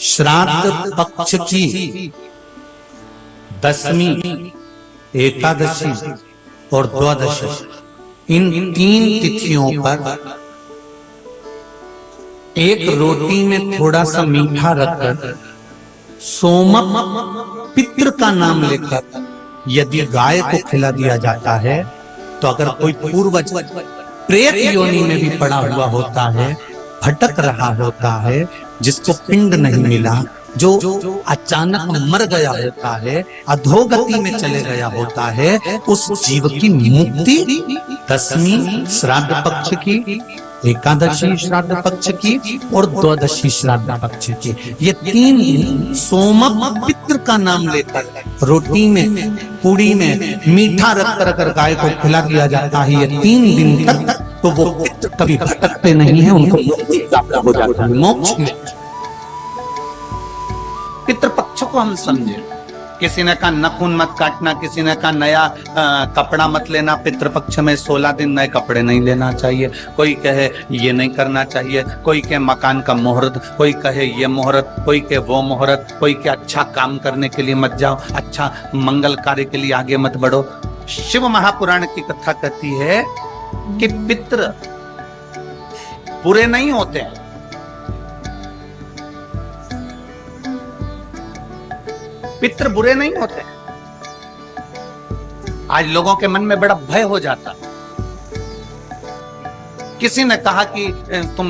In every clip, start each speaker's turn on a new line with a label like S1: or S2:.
S1: श्राद्ध पक्ष की दशमी, एकादशी और द्वादशी, इन 3 तिथियों पर एक रोटी में थोड़ा सा मीठा रखकर सोमक पितृ का नाम लेकर यदि गाय को खिला दिया जाता है, तो अगर कोई पूर्वज प्रेत योनि में भी पड़ा हुआ होता है, भटक रहा होता है, जिसको पिंड नहीं मिला, जो अचानक मर गया होता है, अधोगति में चले गया होता है, उस जीव की मुक्ति दशमी श्राद्ध पक्ष की, एकादशी श्राद्ध पक्ष की और द्वादशी श्राद्ध पक्ष की, ये 3 दिन सोमक पितृ का नाम लेकर रोटी में, पूड़ी में मीठा रखकर अगर गाय को खिला दिया जाता है, ये 3 दिन तक, तो वो पितृ कभी भटकते नहीं है, उनको मुक्ति प्राप्त हो जाता है, मोक्ष में। पितृपक्ष को हम समझे, किसी ने कहा नखून मत काटना, किसी ने कहा नया कपड़ा मत लेना, पितृपक्ष में 16 दिन नए कपड़े नहीं लेना चाहिए, कोई कहे ये नहीं करना चाहिए, कोई कहे मकान का मुहूर्त, कोई कहे ये मुहूर्त, कोई कहे वो मुहूर्त, कोई कहे अच्छा काम करने के लिए मत जाओ, अच्छा मंगल कार्य के लिए आगे मत बढ़ो। शिव महापुराण की कथा कहती है कि पितृ बुरे नहीं होते हैं, पितृ बुरे नहीं होते। आज लोगों के मन में बड़ा भय हो जाता। किसी ने कहा कि तुम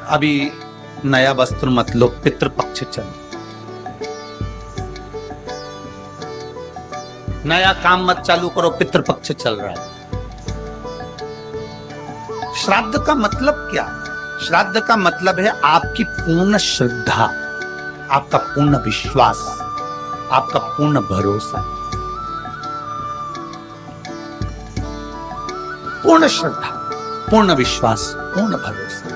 S1: अभी नया वस्त्र मत लो, पितृपक्ष चलो, नया काम मत चालू करो, पितृपक्ष चल रहा है। श्राद्ध का मतलब क्या? श्राद्ध का मतलब है आपकी पूर्ण श्रद्धा, आपका पूर्ण विश्वास, आपका पूर्ण भरोसा, पूर्ण श्रद्धा, पूर्ण विश्वास, पूर्ण भरोसा।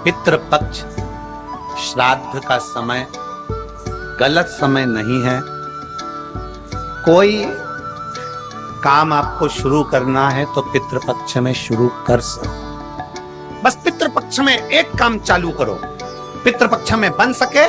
S1: पितृपक्ष श्राद्ध का समय गलत समय नहीं है। कोई काम आपको शुरू करना है तो पितृपक्ष में शुरू कर सकते, बस पितृपक्ष में एक काम चालू करो। पितृपक्ष में बन सके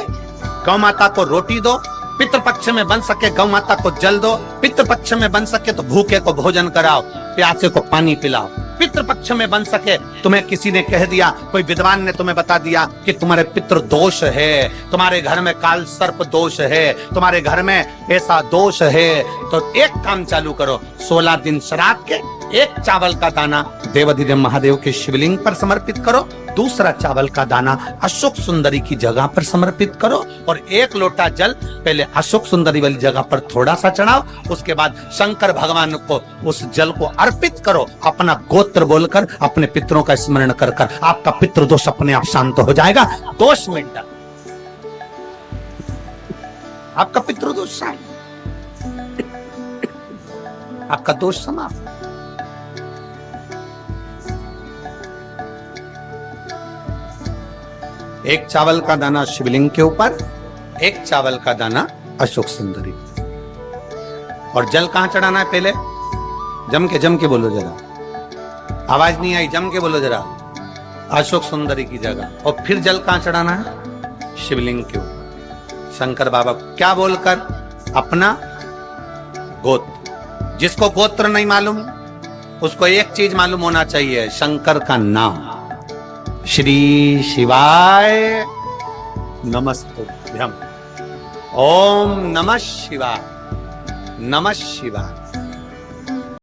S1: गौ माता को रोटी दो, पितृपक्ष में बन सके गौ माता को जल दो, पितृपक्ष में बन सके तो भूखे को भोजन कराओ, प्यासे को पानी पिलाओ। पितृपक्ष में बन सके, तुम्हें किसी ने कह दिया, कोई विद्वान ने तुम्हें बता दिया कि तुम्हारे पितृ दोष है, तुम्हारे घर में काल सर्प दोष है, तुम्हारे घर में ऐसा दोष है, तो एक काम चालू करो, 16 दिन श्राद्ध के एक चावल का दाना देवाधिदेव महादेव के शिवलिंग पर समर्पित करो, दूसरा चावल का दाना अशोक सुंदरी की जगह पर समर्पित करो, और 1 लोटा जल पहले अशोक सुंदरी वाली जगह पर थोड़ा सा चढ़ाओ, उसके बाद शंकर भगवान को उस जल को अर्पित करो, अपना गोत्र बोलकर, अपने पितरों का स्मरण कर कर आपका पितृ दोष अपने आप शांत हो जाएगा, दोष मिट जाएगा, आपका पितृ दोष शांत, आपका दोष समाप्त। एक चावल का दाना शिवलिंग के ऊपर, एक चावल का दाना अशोक सुंदरी, और जल कहां चढ़ाना है? पहले जम के बोलो जरा, आवाज नहीं आई, जम के बोलो जरा, अशोक सुंदरी की जगह, और फिर जल कहां चढ़ाना है? शिवलिंग के ऊपर। शंकर बाबा क्या बोलकर? अपना गोत्र। जिसको गोत्र नहीं मालूम उसको एक चीज मालूम होना चाहिए, शंकर का नाम। श्री शिवाय नमस्तुभ्यं। ओम नमः शिवाय, नमः शिवाय।